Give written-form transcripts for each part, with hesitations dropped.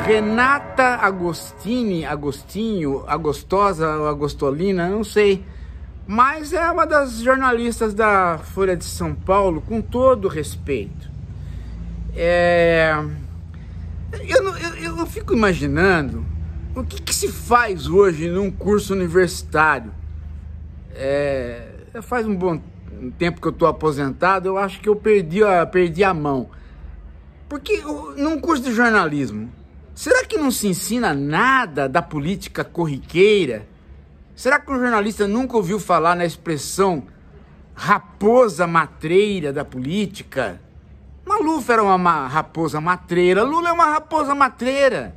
Renata Agostinho, Agostosa ou Agostolina, não sei, mas é uma das jornalistas da Folha de São Paulo, com todo respeito. Eu fico imaginando o que se faz hoje num curso universitário. Faz um bom tempo que eu estou aposentado, eu acho que eu perdi a mão. Porque num curso de jornalismo, será que não se ensina nada da política corriqueira? Será que o jornalista nunca ouviu falar na expressão raposa matreira da política? Maluf era uma raposa matreira, Lula é uma raposa matreira.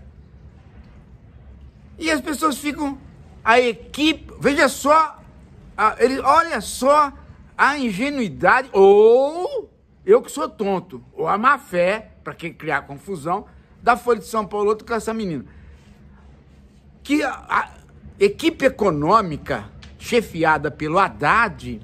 E as pessoas ficam, a equipe, veja só, olha só a ingenuidade, ou eu que sou tonto, ou a má fé, para criar confusão, da Folha de São Paulo, outro com essa menina. Que a equipe econômica, chefiada pelo Haddad,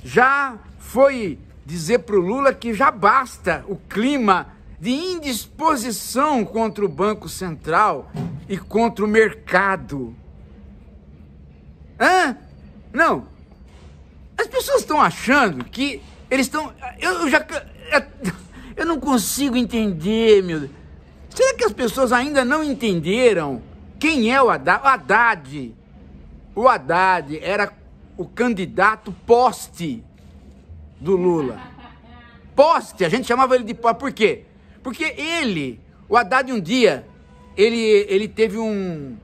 já foi dizer para o Lula que já basta o clima de indisposição contra o Banco Central e contra o mercado. Não. As pessoas estão achando que eles estão... Eu não consigo entender, meu Deus. Será que as pessoas ainda não entenderam quem é o Haddad? O Haddad era o candidato poste do Lula. Poste, a gente chamava ele de poste. Por quê? Porque o Haddad um dia, ele teve um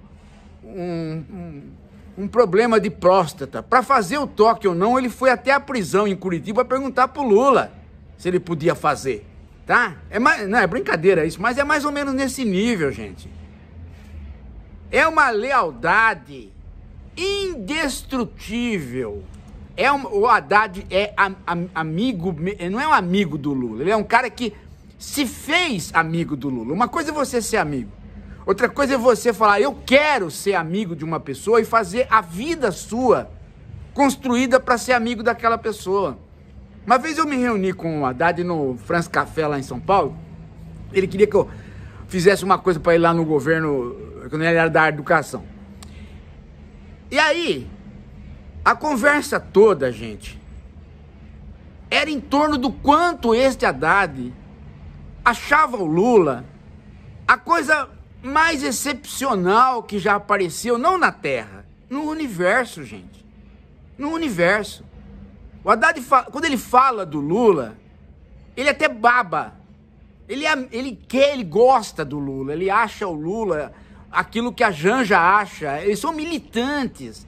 problema de próstata. Para fazer o toque ou não, ele foi até a prisão em Curitiba perguntar pro Lula se ele podia fazer. Tá? Não é brincadeira isso, mas é mais ou menos nesse nível, gente. É uma lealdade indestrutível. O Haddad é amigo, não é um amigo do Lula, ele é um cara que se fez amigo do Lula. Uma coisa é você ser amigo, outra coisa é você falar, eu quero ser amigo de uma pessoa e fazer a vida sua construída para ser amigo daquela pessoa. Uma vez eu me reuni com o Haddad no France Café lá em São Paulo. Ele queria que eu fizesse uma coisa para ir lá no governo, quando ele era da educação. E aí, a conversa toda, gente, era em torno do quanto este Haddad achava o Lula a coisa mais excepcional que já apareceu, não na Terra, no universo, gente. No universo. O Haddad, quando ele fala do Lula, ele até baba. Ele gosta do Lula, ele acha o Lula aquilo que a Janja acha. Eles são militantes.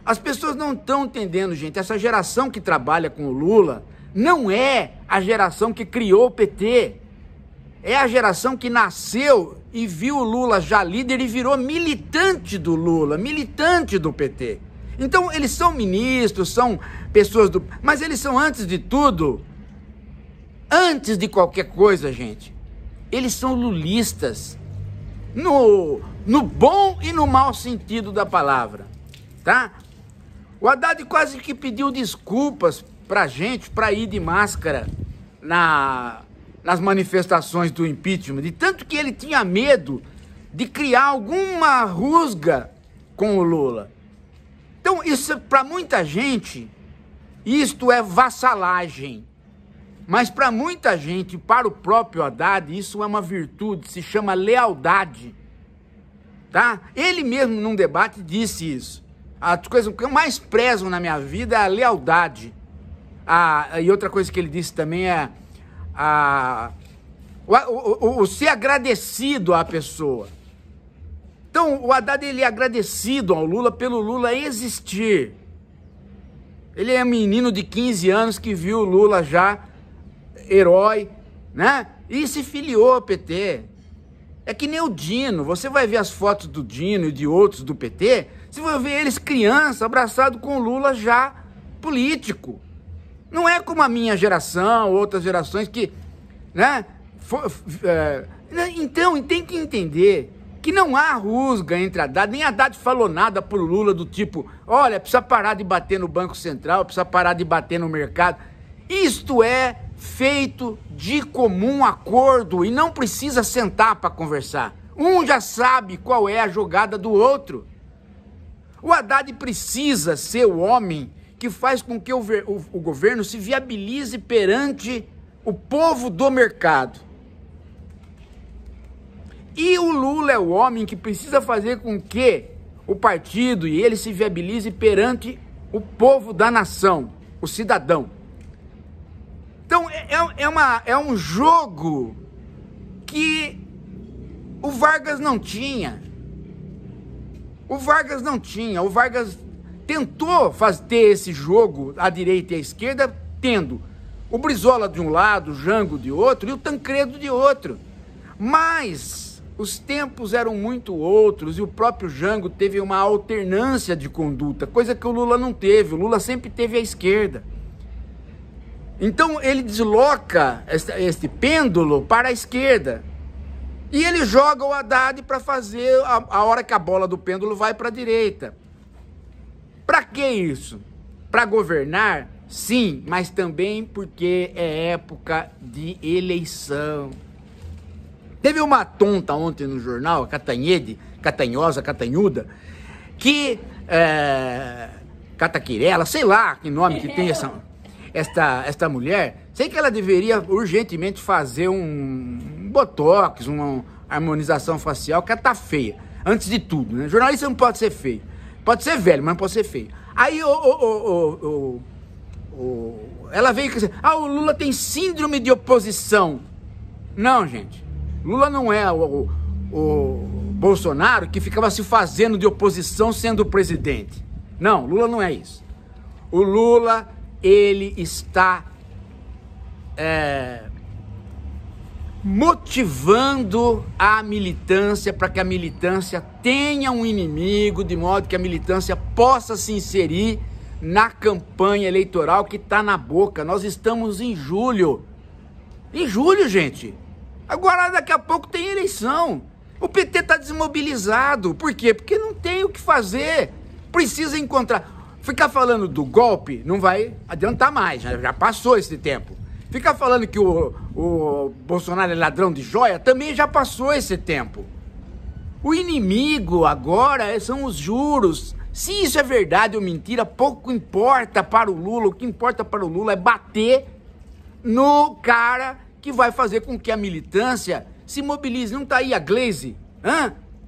As pessoas não estão entendendo, gente. Essa geração que trabalha com o Lula não é a geração que criou o PT. É a geração que nasceu e viu o Lula já líder e virou militante do Lula, militante do PT. Então, eles são ministros, são pessoas do... Mas eles são, antes de tudo, antes de qualquer coisa, gente, eles são lulistas. No bom e no mau sentido da palavra, tá? O Haddad quase que pediu desculpas pra gente pra ir de máscara nas manifestações do impeachment, de tanto que ele tinha medo de criar alguma rusga com o Lula. Então, isso, para muita gente, isto é vassalagem. Mas para muita gente, para o próprio Haddad, isso é uma virtude, se chama lealdade. Tá? Ele mesmo, num debate, disse isso. A coisa que eu mais prezo na minha vida é a lealdade. E outra coisa que ele disse também é o ser agradecido à pessoa. Então, o Haddad, ele é agradecido ao Lula pelo Lula existir. Ele é um menino de 15 anos que viu o Lula já herói, né? E se filiou ao PT. É que nem o Dino. Você vai ver as fotos do Dino e de outros do PT, você vai ver eles criança, abraçado com o Lula já político. Não é como a minha geração, outras gerações que, né? Então, tem que entender que não há rusga entre Haddad, nem Haddad falou nada pro Lula do tipo, olha, precisa parar de bater no Banco Central, precisa parar de bater no mercado. Isto é feito de comum acordo e não precisa sentar para conversar. Um já sabe qual é a jogada do outro. O Haddad precisa ser o homem que faz com que o governo se viabilize perante o povo do mercado. E o Lula é o homem que precisa fazer com que o partido e ele se viabilize perante o povo da nação, o cidadão. Então é um jogo que o Vargas não tinha. O Vargas tentou ter esse jogo à direita e à esquerda, tendo o Brizola de um lado, o Jango de outro e o Tancredo de outro. Mas os tempos eram muito outros e o próprio Jango teve uma alternância de conduta, coisa que o Lula não teve. O Lula sempre teve à esquerda. Então ele desloca este pêndulo para a esquerda. E ele joga o Haddad para fazer a hora que a bola do pêndulo vai para a direita. Para que isso? Para governar? Sim, mas também porque é época de eleição. Teve uma tonta ontem no jornal, Catanhuda, que Cataquirela, sei lá que nome que tem esta mulher, sei que ela deveria urgentemente fazer um botox, uma harmonização facial, que ela tá feia, antes de tudo, né? Jornalista não pode ser feio, pode ser velho, mas não pode ser feio. Aí ela veio com assim, o Lula tem síndrome de oposição. Não, gente, Lula não é o Bolsonaro que ficava se fazendo de oposição sendo presidente. Não, Lula não é isso. O Lula, ele está motivando a militância para que a militância tenha um inimigo, de modo que a militância possa se inserir na campanha eleitoral que está na boca. Nós estamos em julho. Em julho, gente. Agora, daqui a pouco tem eleição. O PT está desmobilizado. Por quê? Porque não tem o que fazer. Precisa encontrar. Ficar falando do golpe não vai adiantar mais. Já passou esse tempo. Ficar falando que o Bolsonaro é ladrão de joia também já passou esse tempo. O inimigo agora são os juros. Se isso é verdade ou mentira, pouco importa para o Lula. O que importa para o Lula é bater no cara que vai fazer com que a militância se mobilize. Não está aí a Gleisi?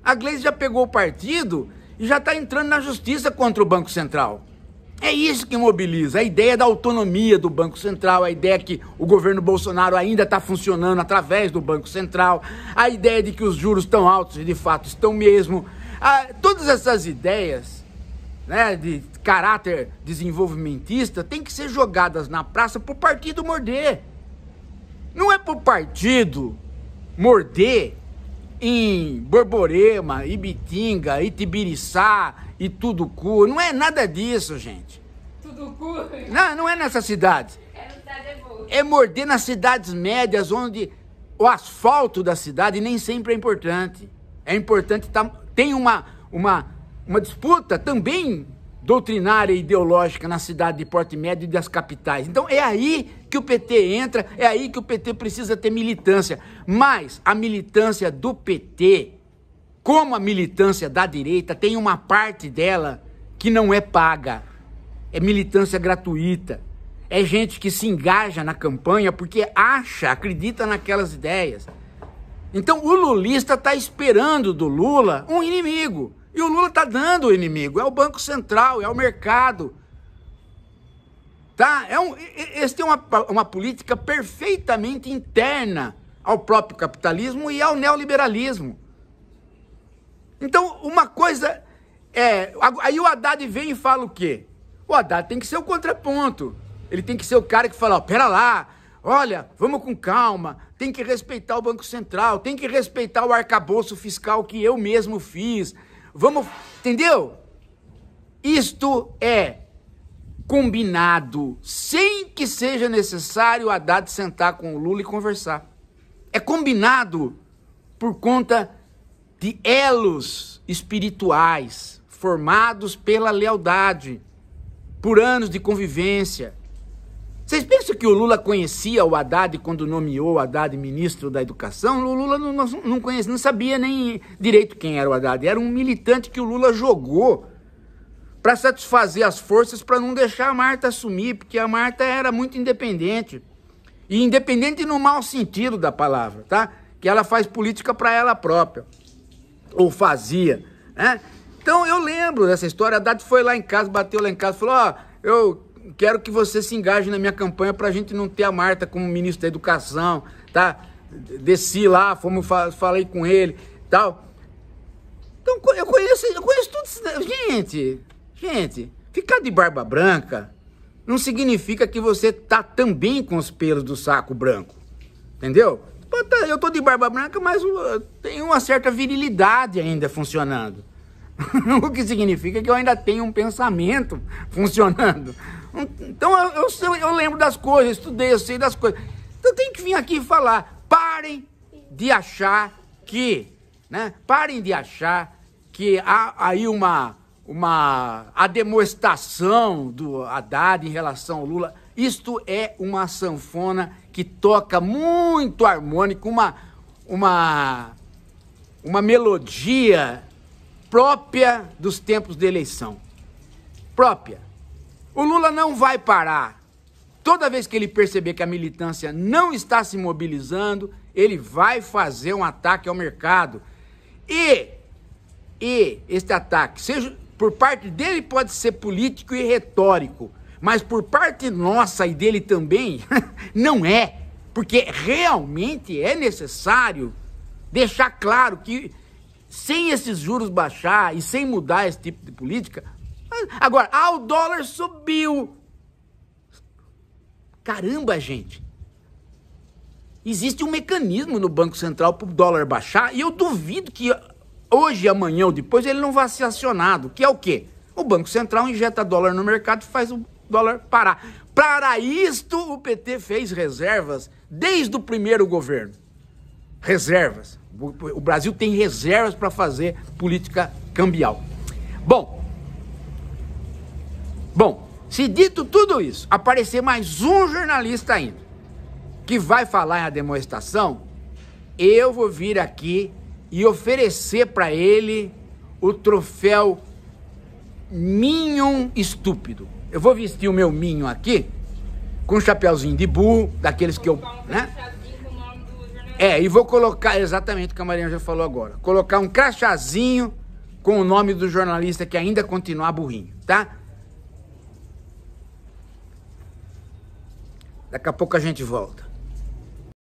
A Gleisi já pegou o partido e já está entrando na justiça contra o Banco Central. É isso que mobiliza, a ideia da autonomia do Banco Central, a ideia que o governo Bolsonaro ainda está funcionando através do Banco Central, a ideia de que os juros estão altos e de fato estão mesmo. Todas essas ideias, né, de caráter desenvolvimentista têm que ser jogadas na praça para o partido morder. Não é para o partido morder em Borborema, Ibitinga, Itibiriçá e Tuducu. Não é nada disso, gente. Tuducu? Não é nessas cidades. É morder nas cidades médias, onde o asfalto da cidade nem sempre é importante. É importante, tem uma disputa também doutrinária e ideológica na cidade de Porto Médio e das capitais. Então é aí que o PT entra, é aí que o PT precisa ter militância. Mas a militância do PT, como a militância da direita, tem uma parte dela que não é paga. É militância gratuita. É gente que se engaja na campanha porque acredita naquelas ideias. Então o lulista está esperando do Lula um inimigo. E o Lula está dando o inimigo, é o Banco Central, é o mercado. Tá? Esse tem uma política perfeitamente interna ao próprio capitalismo e ao neoliberalismo. Então, uma coisa aí o Haddad vem e fala o quê? O Haddad tem que ser o contraponto. Ele tem que ser o cara que fala, pera lá, olha, vamos com calma, tem que respeitar o Banco Central, tem que respeitar o arcabouço fiscal que eu mesmo fiz. Vamos, entendeu? Isto é combinado, sem que seja necessário o Haddad sentar com o Lula e conversar. É combinado por conta de elos espirituais formados pela lealdade, por anos de convivência. Vocês pensam que o Lula conhecia o Haddad quando nomeou o Haddad ministro da Educação? O Lula não conhecia, não sabia nem direito quem era o Haddad. Era um militante que o Lula jogou para satisfazer as forças para não deixar a Marta assumir, porque a Marta era muito independente. E independente no mau sentido da palavra, tá? Que ela faz política para ela própria. Ou fazia, né? Então eu lembro dessa história. A Haddad foi lá em casa, bateu lá em casa, falou, ó, eu quero que você se engaje na minha campanha pra gente não ter a Marta como ministro da Educação, tá? Desci lá, falei com ele, tal. Então eu conheço tudo isso. Gente, ficar de barba branca não significa que você tá também com os pelos do saco branco, entendeu? Eu tô de barba branca, mas tem uma certa virilidade ainda funcionando. O que significa que eu ainda tenho um pensamento funcionando. Então eu lembro das coisas, estudei, eu sei das coisas. Então eu tenho que vir aqui e falar, parem de achar que, né? Parem de achar que há aí a demonstração do Haddad em relação ao Lula. Isto é uma sanfona que toca muito harmônico, uma melodia própria dos tempos de eleição. Própria. O Lula não vai parar. Toda vez que ele perceber que a militância não está se mobilizando, ele vai fazer um ataque ao mercado. E este ataque, seja por parte dele, pode ser político e retórico, mas por parte nossa e dele também, não é. Porque realmente é necessário deixar claro que sem esses juros baixar e sem mudar esse tipo de política... Agora, o dólar subiu. Caramba, gente. Existe um mecanismo no Banco Central para o dólar baixar e eu duvido que hoje, amanhã ou depois ele não vá ser acionado. Que é o quê? O Banco Central injeta dólar no mercado e faz o dólar parar. Para isto, o PT fez reservas desde o primeiro governo. Reservas. O Brasil tem reservas para fazer política cambial. Bom, se dito tudo isso, aparecer mais um jornalista ainda que vai falar em a demonstração, eu vou vir aqui e oferecer para ele o troféu Minion Estúpido. Eu vou vestir o meu Minion aqui com um chapeuzinho de burro, daqueles que eu... né? E vou colocar exatamente o que a Mariana já falou agora. Colocar um crachazinho com o nome do jornalista que ainda continuar burrinho, tá? Daqui a pouco a gente volta.